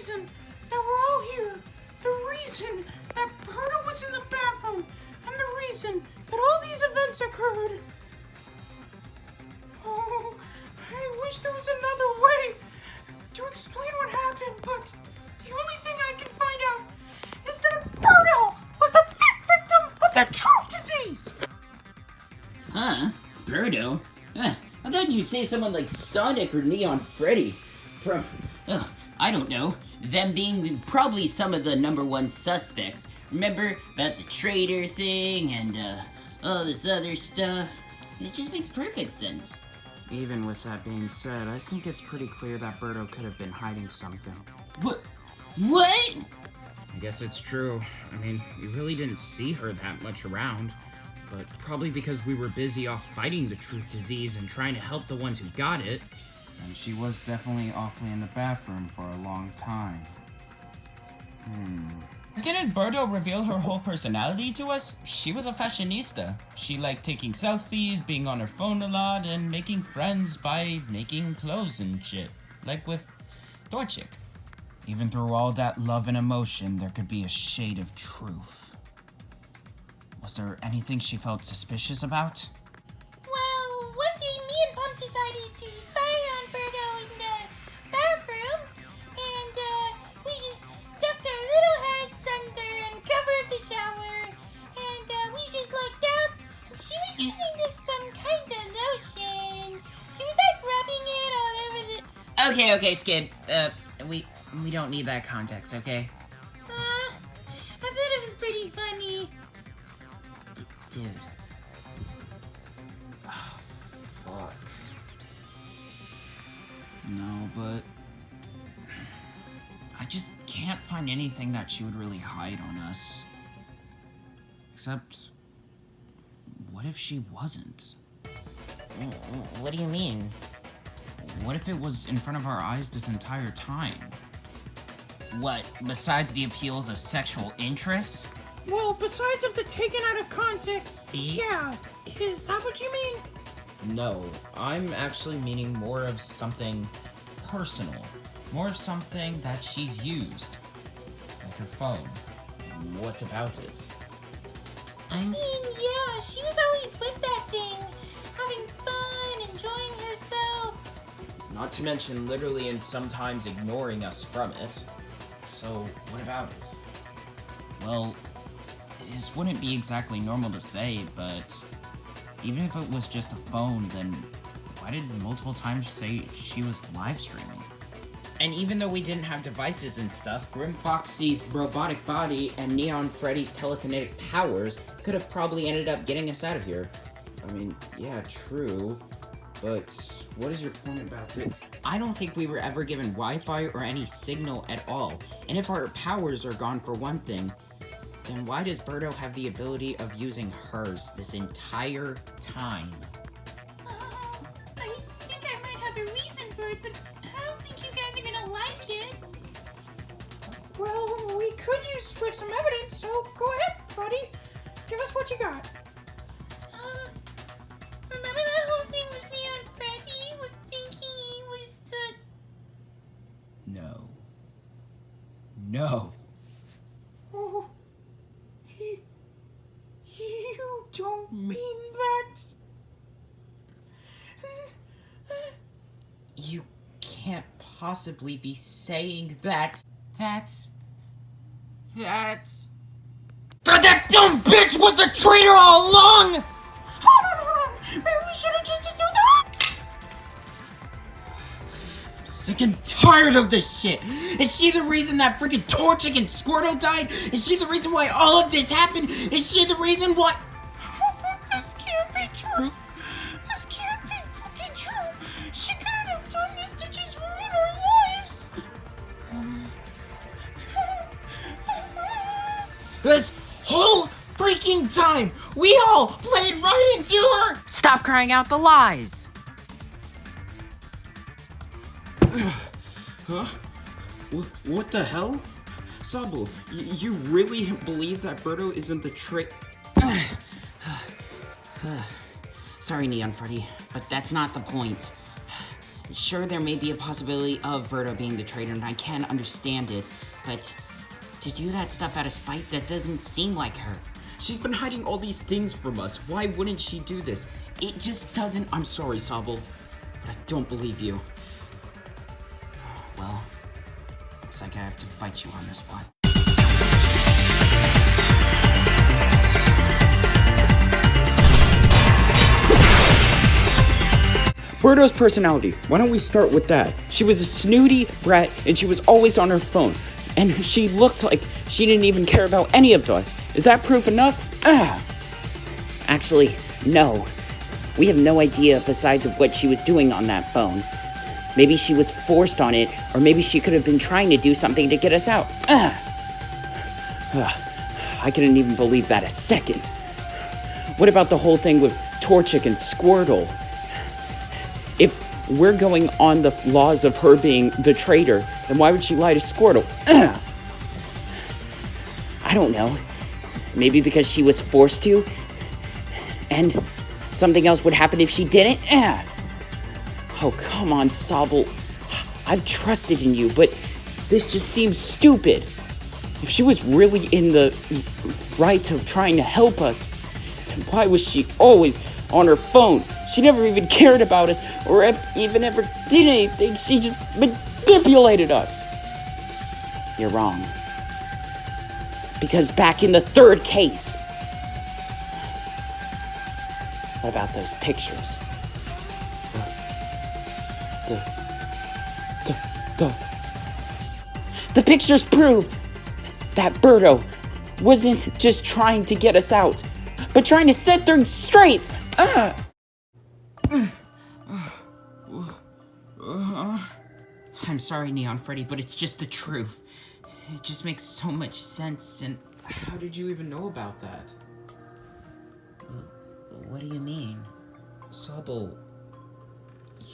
reason that we're all here, the reason that Birdo was in the bathroom, and the reason that all these events occurred. Oh, I wish there was another way to explain what happened, but the only thing I can find out is that Birdo was the fifth victim of the truth disease! Huh? Birdo? I thought you'd say someone like Sonic or Neon Freddy. From, I don't know, them being probably some of the #1 suspects. Remember about the traitor thing and all this other stuff? It just makes perfect sense. Even with that being said, I think it's pretty clear that Birdo could have been hiding something. What? I guess it's true. I mean, we really didn't see her that much around. But probably because we were busy off fighting the truth disease and trying to help the ones who got it. And she was definitely awfully in the bathroom for a long time. Didn't Birdo reveal her whole personality to us? She was a fashionista. She liked taking selfies, being on her phone a lot, and making friends by making clothes and shit. Like with Dorchick. Even through all that love and emotion, there could be a shade of truth. Was there anything she felt suspicious about? Well, one day me and Pump decided to spy on Birdo in the bathroom, and we just ducked our little heads under and covered the shower, and we just looked out, and she was using some kind of lotion. She was like rubbing it all over the... Okay, Skid. We don't need that context, okay? I thought it was pretty funny. Dude. Oh, fuck. No, but I just can't find anything that she would really hide on us. Except, what if she wasn't? What do you mean? What if it was in front of our eyes this entire time? What, besides the appeals of sexual interest? Well, besides of the taken out of context, yeah, is that what you mean? No, I'm actually meaning more of something personal. More of something that she's used. Like her phone. What's about it? I mean, yeah, she was always with that thing, having fun, enjoying herself. Not to mention literally and sometimes ignoring us from it. So, what about it? Well, this wouldn't be exactly normal to say, but even if it was just a phone, then why did multiple times say she was live streaming? And even though we didn't have devices and stuff, Grim Foxy's robotic body and Neon Freddy's telekinetic powers could have probably ended up getting us out of here. I mean, yeah, true. But what is your point about this? I don't think we were ever given Wi-Fi or any signal at all. And if our powers are gone for one thing, then why does Birdo have the ability of using hers this entire time? I think I might have a reason for it, but I don't think you guys are gonna like it. Well, we could use with some evidence, so go ahead, buddy. Give us what you got. Remember that whole thing with Neon Freddy with thinking he was the... No. No. Oh, you don't mean that? You can't possibly be saying that. That dumb bitch was the traitor all along! Hold on. Maybe we should have just assumed that. I'm sick and tired of this shit. Is she the reason that freaking Torchic and Squirtle died? Is she the reason why all of this happened? Is she the reason why... This can't be true. This can't be fucking true. She couldn't have done this to just ruin our lives. This whole freaking time, we all played right into her! Stop crying out the lies! Huh? What the hell? Sabu, you really believe that Birdo isn't the Sorry, Neon Freddy, but that's not the point. Sure, there may be a possibility of Birdo being the traitor, and I can understand it, but to do that stuff out of spite, that doesn't seem like her. She's been hiding all these things from us. Why wouldn't she do this? It just doesn't. I'm sorry, Sobble, but I don't believe you. Well, looks like I have to fight you on this one. Birdo's personality, why don't we start with that? She was a snooty brat, and she was always on her phone. And she looked like she didn't even care about any of us. Is that proof enough? Actually, no. We have no idea besides of what she was doing on that phone. Maybe she was forced on it, or maybe she could have been trying to do something to get us out. I couldn't even believe that a second. What about the whole thing with Torchic and Squirtle? If we're going on the laws of her being the traitor, then why would she lie to Squirtle? I don't know. Maybe because she was forced to? And something else would happen if she didn't? Oh, come on, Sobble. I've trusted in you, but this just seems stupid. If she was really in the right of trying to help us, then why was she always on her phone? She never even cared about us or even ever did anything. She just manipulated us. You're wrong. Because back in the third case... What about those pictures? The pictures prove that Birdo wasn't just trying to get us out, but trying to set things straight. I'm sorry, Neon Freddy, but it's just the truth. It just makes so much sense, and... How did you even know about that? What do you mean? Sobble,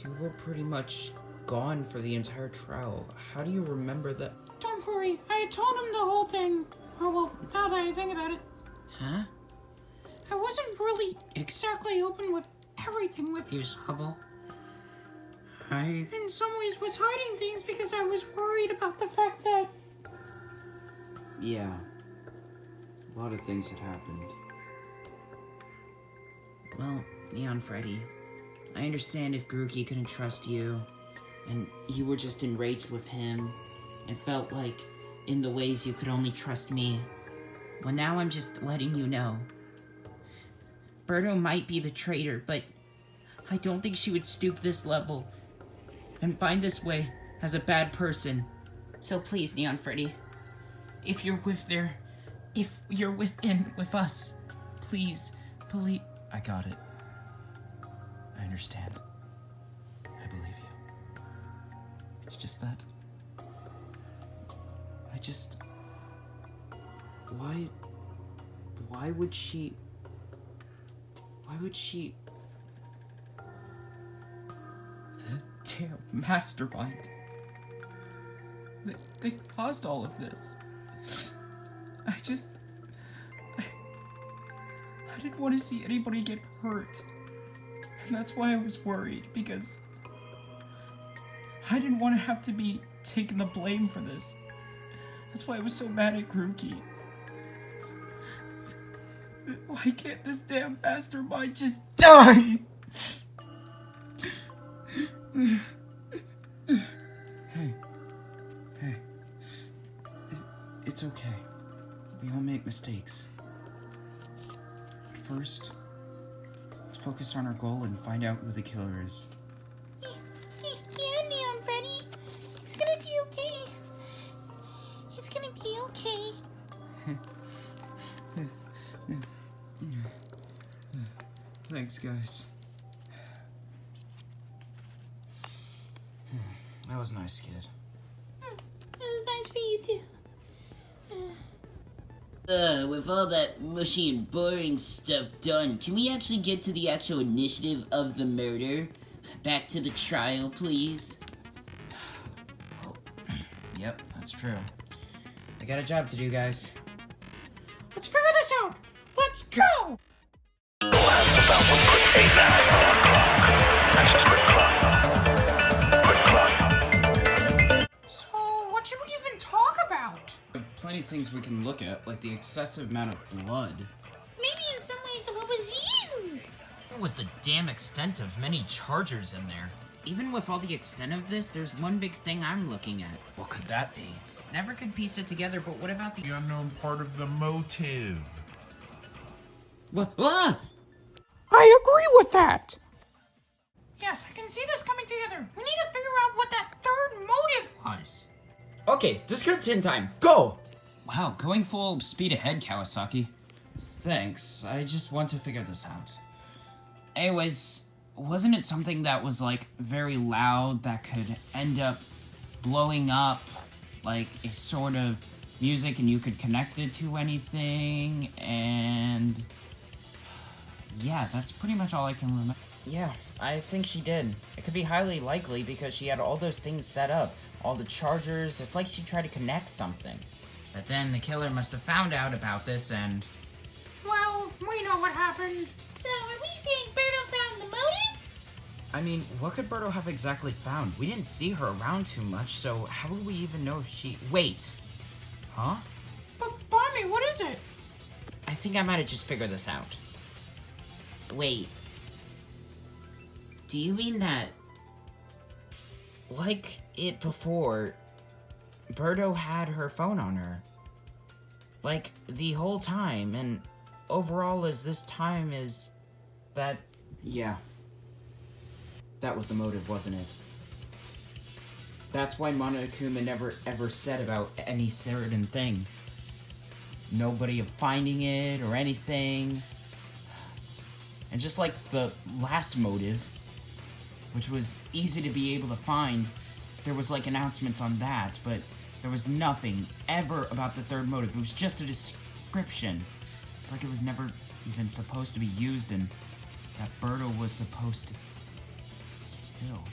you were pretty much gone for the entire trial. How do you remember that? Don't worry, I told him the whole thing. Oh well, now that I think about it. Huh? I wasn't really exactly open with everything with you, Sobble. I... In some ways was hiding things because I was worried about the fact that... Yeah. A lot of things had happened. Well, Neon Freddy, I understand if Grookey couldn't trust you, and you were just enraged with him, and felt like, in the ways you could only trust me. Well, now I'm just letting you know. Birdo might be the traitor, but I don't think she would stoop this level and find this way as a bad person. So please, Neon Freddy, if you're with us, please, believe... I got it. I understand. I believe you. It's just that... Why would she... Damn mastermind. They caused all of this. I didn't want to see anybody get hurt. And that's why I was worried, because I didn't want to have to be taking the blame for this. That's why I was so mad at Grookey. Why can't this damn mastermind just die? Hey. It's okay. We all make mistakes. But first, let's focus on our goal and find out who the killer is. Yeah, Neon Freddy. It's gonna be okay. It's gonna be okay. Thanks, guys. That was nice, kid. It was nice for you too. With all that mushy and boring stuff done, can we actually get to the actual initiative of the murder? Back to the trial, please. Yep, that's true. I got a job to do, guys. Let's figure this out. Let's go. About 1.89 on the clock. Access grid clock. many things we can look at, like the excessive amount of blood. Maybe in some ways what was used. With the damn extent of many chargers in there. Even with all the extent of this, there's one big thing I'm looking at. What could that be? Never could piece it together, but what about the unknown part of the motive. What? Ah! I agree with that. Yes, I can see this coming together. We need to figure out what that third motive was. Okay, description time. Go! Wow, going full speed ahead, Kawasaki. Thanks, I just want to figure this out. Anyways, wasn't it something that was, like, very loud that could end up blowing up, like, a sort of music and you could connect it to anything, and... yeah, that's pretty much all I can remember. Yeah, I think she did. It could be highly likely because she had all those things set up. All the chargers, it's like she tried to connect something. But then the killer must have found out about this and... Well, we know what happened. So are we saying Birdo found the motive? I mean, what could Birdo have exactly found? We didn't see her around too much, so how would we even know if she... Wait. Huh? But, Bobby, what is it? I think I might have just figured this out. Wait. Do you mean that... Like it before, Birdo had her phone on her. Like, the whole time, and overall as this time is... that... Yeah. That was the motive, wasn't it? That's why Monokuma never ever said about any certain thing. Nobody of finding it or anything. And just like the last motive, which was easy to be able to find, there was like announcements on that, but there was nothing ever about the third motive. It was just a description. It's like it was never even supposed to be used and that Birdo was supposed to kill.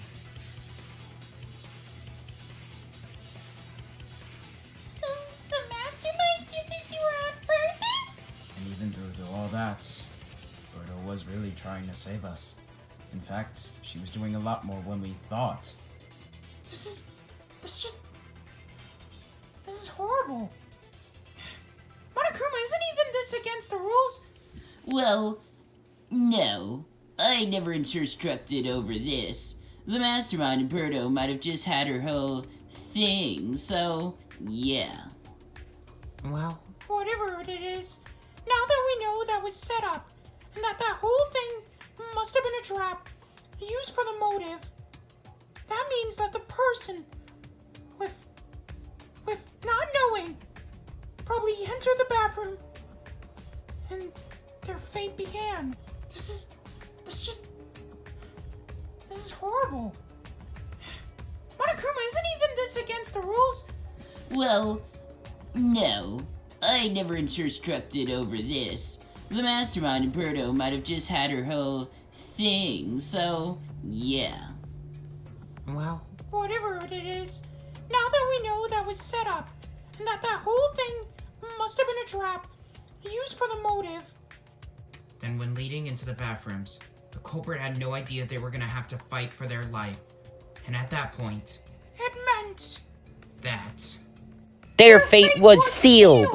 So the mastermind did this to her on purpose? And even through all that, Birdo was really trying to save us. In fact, she was doing a lot more than we thought. This is horrible. Monokuma, isn't even this against the rules? Well, no. I never instructed over this. The mastermind in Birdo might have just had her whole thing, so yeah. Well, Whatever it is, now that we know that was set up, and that whole thing must have been a trap used for the motive, that means that the person with not knowing probably entered the bathroom and their fate began. This is horrible. Monokuma, isn't even this against the rules? Well, no. I never instructed over this. The mastermind in Birdo might have just had her whole thing, so yeah. well, Whatever it is, now that we know that was set up, and that whole thing must have been a trap used for the motive. then when leading into the bathrooms, the culprit had no idea they were gonna have to fight for their life. And at that point, It meant that... Their fate was sealed.